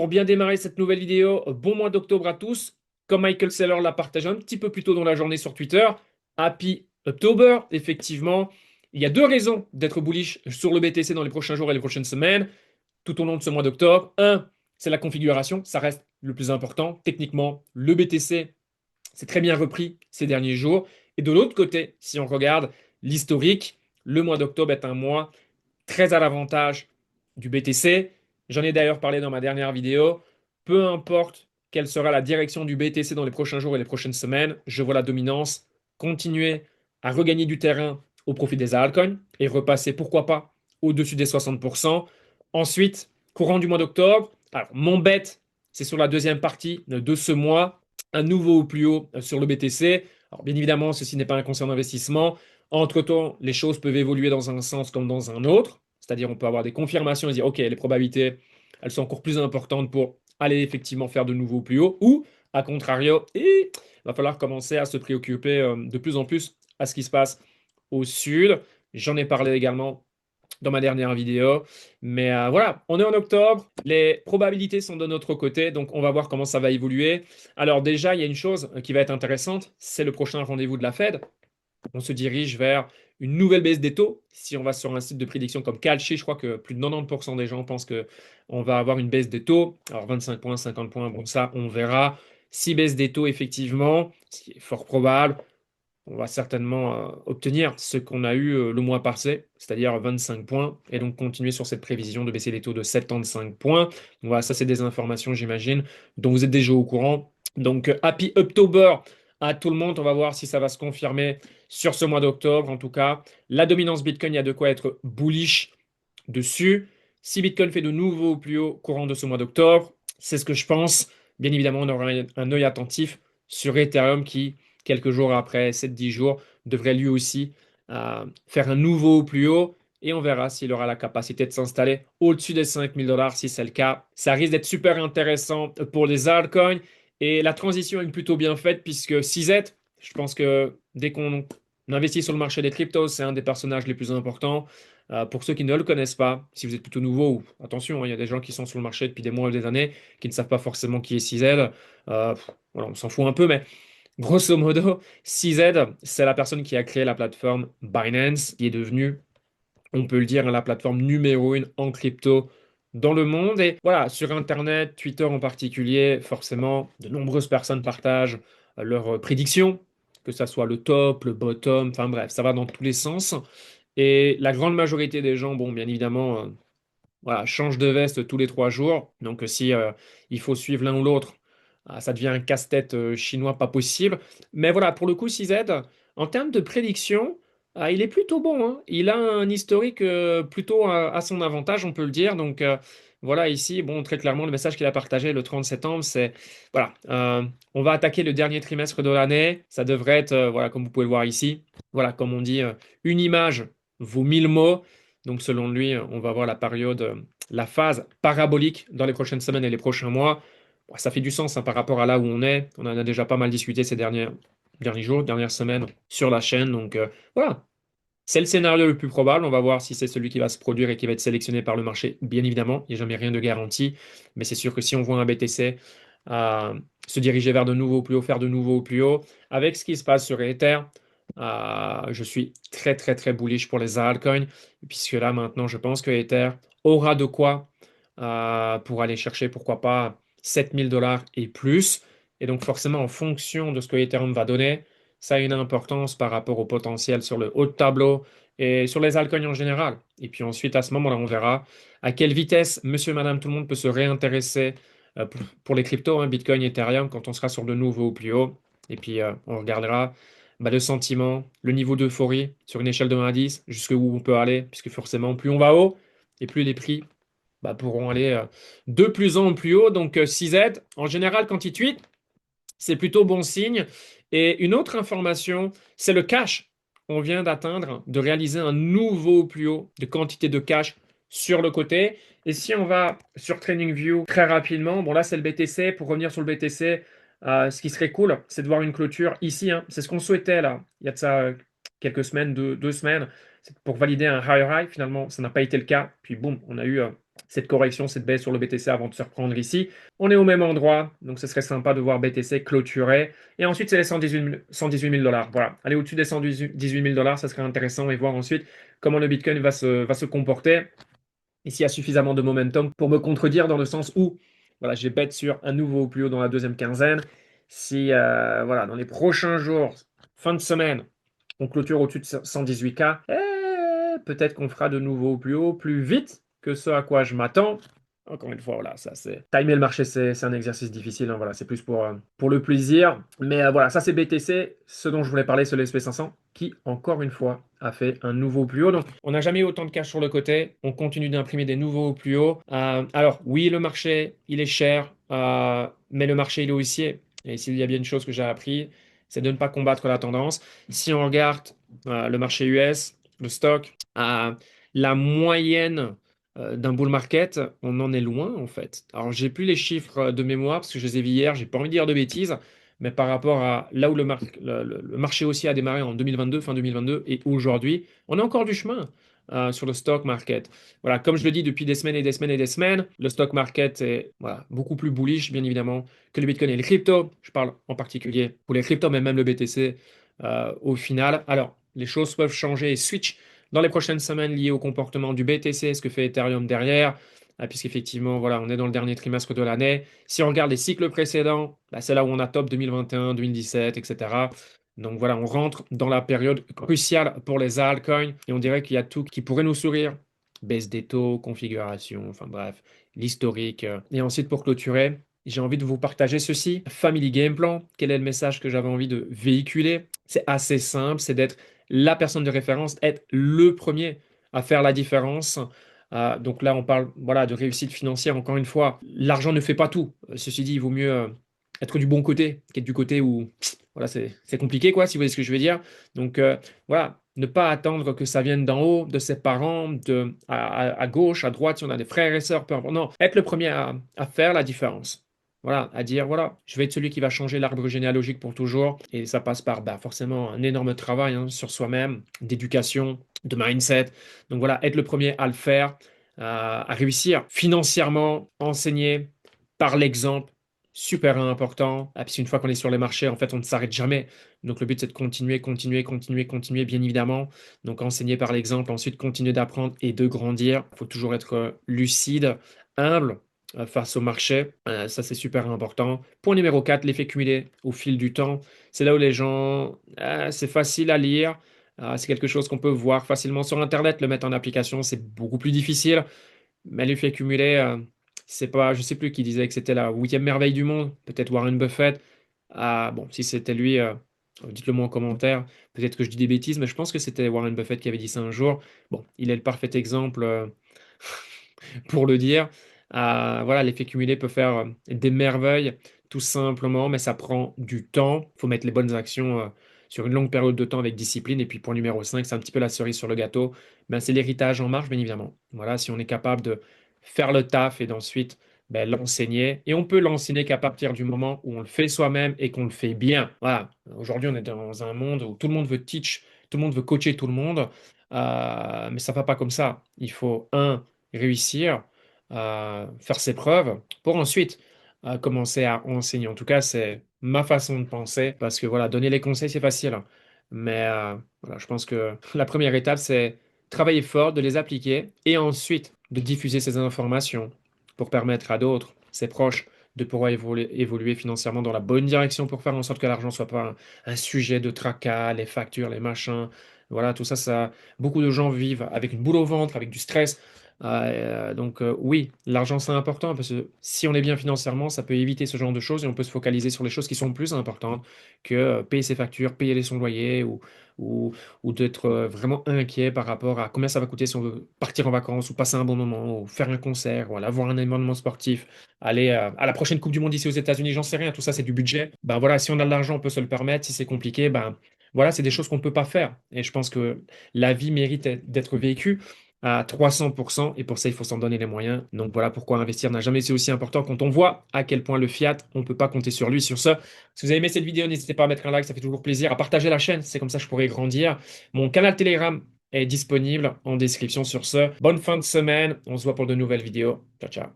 Pour bien démarrer cette nouvelle vidéo, bon mois d'octobre à tous. Comme Michael Saylor l'a partagé un petit peu plus tôt dans la journée sur Twitter, Happy October, effectivement. Il y a deux raisons d'être bullish sur le BTC dans les prochains jours et les prochaines semaines, tout au long de ce mois d'octobre. Un, c'est la configuration, ça reste le plus important. Techniquement, le BTC s'est très bien repris ces derniers jours. Et de l'autre côté, si on regarde l'historique, le mois d'octobre est un mois très à l'avantage du BTC. J'en ai d'ailleurs parlé dans ma dernière vidéo. Peu importe quelle sera la direction du BTC dans les prochains jours et les prochaines semaines, je vois la dominance continuer à regagner du terrain au profit des altcoins et repasser, pourquoi pas, au-dessus des 60%. Ensuite, courant du mois d'octobre, alors mon bet, c'est sur la deuxième partie de ce mois, un nouveau au plus haut sur le BTC. Alors bien évidemment, ceci n'est pas un conseil d'investissement. Entre-temps, les choses peuvent évoluer dans un sens comme dans un autre. C'est-à-dire, on peut avoir des confirmations et dire, OK, les probabilités, elles sont encore plus importantes pour aller effectivement faire de nouveau plus haut. Ou, à contrario, il va falloir commencer à se préoccuper de plus en plus à ce qui se passe au sud. J'en ai parlé également dans ma dernière vidéo. Mais voilà, on est en octobre, les probabilités sont de notre côté, donc on va voir comment ça va évoluer. Alors déjà, il y a une chose qui va être intéressante, c'est le prochain rendez-vous de la Fed. On se dirige vers une nouvelle baisse des taux. Si on va sur un site de prédiction comme Kalshi, je crois que plus de 90% des gens pensent qu'on va avoir une baisse des taux. Alors 25 points, 50 points, bon ça, on verra. Si baisse des taux, effectivement, ce qui est fort probable, on va certainement obtenir ce qu'on a eu le mois passé, c'est-à-dire 25 points, et donc continuer sur cette prévision de baisser les taux de 75 points. Donc voilà, ça c'est des informations, j'imagine, dont vous êtes déjà au courant. Donc Happy October à tout le monde, on va voir si ça va se confirmer sur ce mois d'octobre. En tout cas, la dominance Bitcoin, il y a de quoi être bullish dessus. Si Bitcoin fait de nouveau plus haut courant de ce mois d'octobre, c'est ce que je pense. Bien évidemment, on aura un œil attentif sur Ethereum qui, quelques jours après, 7-10 jours, devrait lui aussi faire un nouveau plus haut. Et on verra s'il aura la capacité de s'installer au-dessus des 5 000 $. Si c'est le cas, ça risque d'être super intéressant pour les altcoins. Et la transition est plutôt bien faite puisque CZ, je pense que dès qu'on investit sur le marché des cryptos, c'est un des personnages les plus importants. Pour ceux qui ne le connaissent pas, si vous êtes plutôt nouveau, ou attention, hein, il y a des gens qui sont sur le marché depuis des mois ou des années qui ne savent pas forcément qui est CZ. Voilà, on s'en fout un peu, mais grosso modo, CZ, c'est la personne qui a créé la plateforme Binance, qui est devenue, on peut le dire, la plateforme numéro une en crypto dans le monde. Et voilà, sur Internet, Twitter en particulier, forcément, de nombreuses personnes partagent leurs prédictions, que ça soit le top, le bottom, enfin bref, ça va dans tous les sens. Et la grande majorité des gens, bon, bien évidemment, voilà, changent de veste tous les 3 jours. Donc, si il faut suivre l'un ou l'autre, ça devient un casse-tête chinois pas possible. Mais voilà, pour le coup, CZ, en termes de prédiction, il est plutôt bon, hein. Il a un historique plutôt à son avantage, on peut le dire. Donc, voilà, ici, bon, très clairement, le message qu'il a partagé le 30 septembre, c'est voilà, on va attaquer le dernier trimestre de l'année. Ça devrait être, voilà, comme vous pouvez le voir ici, voilà, comme on dit, une image vaut 1000 mots. Donc, selon lui, on va voir la période, la phase parabolique dans les prochaines semaines et les prochains mois. Bon, ça fait du sens hein, par rapport à là où on est. On en a déjà pas mal discuté ces derniers jours, dernières semaines sur la chaîne. Donc, voilà, c'est le scénario le plus probable. On va voir si c'est celui qui va se produire et qui va être sélectionné par le marché. Bien évidemment, il n'y a jamais rien de garanti. Mais c'est sûr que si on voit un BTC se diriger vers de nouveaux plus haut, faire de nouveaux plus haut, avec ce qui se passe sur Ether, je suis très très très bullish pour les altcoins, puisque là maintenant je pense que Ether aura de quoi pour aller chercher pourquoi pas 7 000 $ et plus. Et donc forcément en fonction de ce que Ethereum va donner, ça a une importance par rapport au potentiel sur le haut de tableau et sur les altcoins en général. Et puis ensuite à ce moment-là on verra à quelle vitesse monsieur, madame, tout le monde peut se réintéresser pour les cryptos, hein, Bitcoin, Ethereum, quand on sera sur de nouveau plus haut. Et puis on regardera le sentiment, le niveau d'euphorie sur une échelle de 1 à 10, jusqu'où on peut aller, puisque forcément, plus on va haut, et plus les prix pourront aller de plus en plus haut. Donc 6Z, en général, quand il tweet, c'est plutôt bon signe. Et une autre information, c'est le cash. On vient d'atteindre, de réaliser un nouveau plus haut de quantité de cash sur le côté. Et si on va sur TradingView très rapidement, bon là c'est le BTC. Pour revenir sur le BTC, ce qui serait cool, c'est de voir une clôture ici, hein. C'est ce qu'on souhaitait là. Il y a de ça quelques semaines, 2 semaines. C'est pour valider un higher high. Finalement, ça n'a pas été le cas. Puis boum, on a eu cette correction, cette baisse sur le BTC avant de se reprendre ici. On est au même endroit, donc ce serait sympa de voir BTC clôturer. Et ensuite, c'est les 118 000 dollars. Voilà, aller au-dessus des 118 000 dollars, ça serait intéressant et voir ensuite comment le Bitcoin va se comporter. Et s'il y a suffisamment de momentum pour me contredire dans le sens où voilà, j'ai bet sur un nouveau plus haut dans la deuxième quinzaine. Si voilà, dans les prochains jours, fin de semaine, on clôture au-dessus de 118K, peut-être qu'on fera de nouveau plus haut, plus vite que ce à quoi je m'attends. Encore une fois, voilà, ça c'est. Timer le marché, c'est un exercice difficile, hein, voilà, c'est plus pour le plaisir. Mais voilà, ça c'est BTC. Ce dont je voulais parler, c'est le SP500 qui, encore une fois, a fait un nouveau plus haut. Donc, on n'a jamais eu autant de cash sur le côté. On continue d'imprimer des nouveaux plus hauts. Alors, oui, le marché, il est cher, mais le marché, il est haussier. Et s'il y a bien une chose que j'ai appris, c'est de ne pas combattre la tendance. Si on regarde le marché US, le stock, la moyenne d'un bull market, on en est loin en fait. Alors j'ai plus les chiffres de mémoire parce que je les ai vus hier, j'ai pas envie de dire de bêtises, mais par rapport à là où le marché aussi a démarré en 2022, fin 2022 et aujourd'hui, on a encore du chemin sur le stock market. Voilà, comme je le dis depuis des semaines et des semaines et des semaines, le stock market est voilà, beaucoup plus bullish bien évidemment que le Bitcoin et les cryptos. Je parle en particulier pour les cryptos, mais même le BTC au final. Alors les choses peuvent changer et switch dans les prochaines semaines liées au comportement du BTC, ce que fait Ethereum derrière, puisqu'effectivement, voilà, on est dans le dernier trimestre de l'année. Si on regarde les cycles précédents, bah, c'est là où on a top 2021, 2017, etc. Donc voilà, on rentre dans la période cruciale pour les altcoins et on dirait qu'il y a tout qui pourrait nous sourire. Baisse des taux, configuration, enfin bref, l'historique. Et ensuite, pour clôturer, j'ai envie de vous partager ceci. Family Game Plan, quel est le message que j'avais envie de véhiculer? C'est assez simple, c'est d'être la personne de référence, être le premier à faire la différence. Donc là, on parle voilà, de réussite financière. Encore une fois, l'argent ne fait pas tout. Ceci dit, il vaut mieux être du bon côté qu'être du côté où voilà, c'est compliqué, quoi, si vous voyez ce que je veux dire. Donc voilà, ne pas attendre que ça vienne d'en haut, de ses parents, à gauche, à droite, si on a des frères et sœurs, peu importe. Non, être le premier à faire la différence. Voilà, à dire, voilà, je vais être celui qui va changer l'arbre généalogique pour toujours. Et ça passe par bah, forcément un énorme travail hein, sur soi-même, d'éducation, de mindset. Donc voilà, être le premier à le faire, à réussir financièrement, enseigner par l'exemple, super important. Puis une fois qu'on est sur les marchés, en fait, on ne s'arrête jamais. Donc le but, c'est de continuer, continuer, continuer, continuer, bien évidemment. Donc enseigner par l'exemple, ensuite continuer d'apprendre et de grandir. Il faut toujours être lucide, humble face au marché. Ça, c'est super important. Point numéro 4, l'effet cumulé au fil du temps. C'est là où les gens, c'est facile à lire. C'est quelque chose qu'on peut voir facilement sur Internet. Le mettre en application, c'est beaucoup plus difficile. Mais l'effet cumulé, c'est pas, je sais plus qui disait que c'était la huitième merveille du monde. Peut-être Warren Buffett. Bon, si c'était lui, dites-le moi en commentaire. Peut-être que je dis des bêtises, mais je pense que c'était Warren Buffett qui avait dit ça un jour. Bon, il est le parfait exemple pour le dire. Voilà, l'effet cumulé peut faire des merveilles, tout simplement, mais ça prend du temps. Il faut mettre les bonnes actions sur une longue période de temps avec discipline. Et puis, point numéro 5, c'est un petit peu la cerise sur le gâteau. Ben, c'est l'héritage en marche, bien évidemment. Voilà, si on est capable de faire le taf et d'ensuite ben, l'enseigner. Et on peut l'enseigner qu'à partir du moment où on le fait soi-même et qu'on le fait bien. Voilà, aujourd'hui, on est dans un monde où tout le monde veut teach, tout le monde veut coacher tout le monde. Mais ça ne va pas comme ça. Il faut, un, réussir faire ses preuves pour ensuite commencer à enseigner. En tout cas, c'est ma façon de penser parce que voilà, donner les conseils, c'est facile. Hein. Mais voilà, je pense que la première étape, c'est travailler fort, de les appliquer et ensuite de diffuser ces informations pour permettre à d'autres, ses proches, de pouvoir évoluer financièrement dans la bonne direction pour faire en sorte que l'argent ne soit pas un sujet de tracas, les factures, les machins. Voilà, tout ça, beaucoup de gens vivent avec une boule au ventre, avec du stress. Donc oui, l'argent c'est important parce que si on est bien financièrement, ça peut éviter ce genre de choses et on peut se focaliser sur les choses qui sont plus importantes que payer ses factures, payer son loyer ou, ou d'être vraiment inquiet par rapport à combien ça va coûter si on veut partir en vacances ou passer un bon moment ou faire un concert ou aller voir un événement sportif, aller à la prochaine Coupe du Monde ici aux États-Unis, j'en sais rien, tout ça c'est du budget. Ben voilà, si on a de l'argent, on peut se le permettre, si c'est compliqué, ben voilà, c'est des choses qu'on ne peut pas faire. Et je pense que la vie mérite d'être vécue à 300%, et pour ça, il faut s'en donner les moyens. Donc voilà pourquoi investir n'a jamais été aussi important quand on voit à quel point le fiat, on ne peut pas compter sur lui. Sur ce, si vous avez aimé cette vidéo, n'hésitez pas à mettre un like, ça fait toujours plaisir, à partager la chaîne, c'est comme ça que je pourrai grandir. Mon canal Telegram est disponible en description. Sur ce, bonne fin de semaine. On se voit pour de nouvelles vidéos. Ciao, ciao.